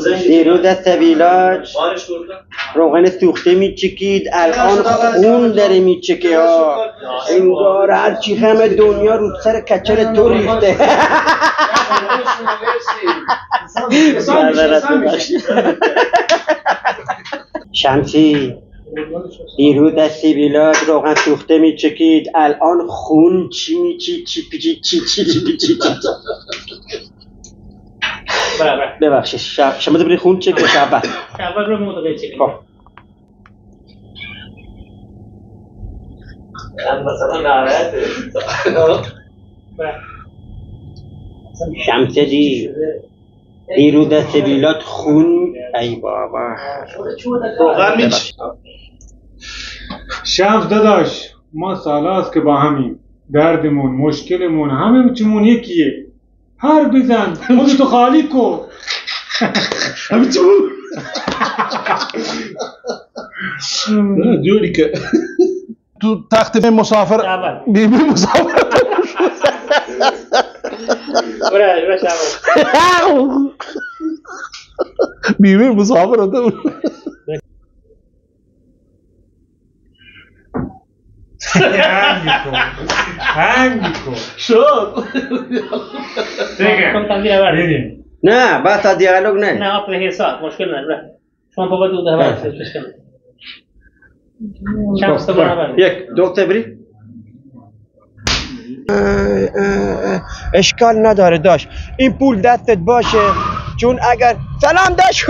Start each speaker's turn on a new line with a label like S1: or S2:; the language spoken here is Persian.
S1: دیروز دست ویلاج روغن سوخته میچکید، الان خون داره میچکه ها. انگار هرچی همه دنیا رو سر کچل تو ریخته. شمسی دیروز دست ویلاج روغن سوخته میچکید، الان خون چی میچی چی پیچی چی چی چی چی. ببخشید شما بری خون چک بشه
S2: اول رو موقع چک
S1: خب
S3: مثلا نهایت
S1: شمس دیروز دست ویلاج خون. ای بابا
S3: روغن میچ
S4: شمس داداش، ما سالاست که با همیم، دردمون مشکلمون همه چیمون یکیه. هر بزن خودتو خالی کن.
S3: همه چیمون جوری که
S5: تو تخت مسافر بیبی مسافر بیبی مسافر ہوتا
S4: هنگ کن
S3: شد
S1: نه بس دیالوگ
S2: نه آپ حساب مشکل نداره شما فقط دو دفعه مشکل شمس برابر
S1: یک دو تبری اشکال نداره داشت این پول دستت باشه، چون اگر سلام داشت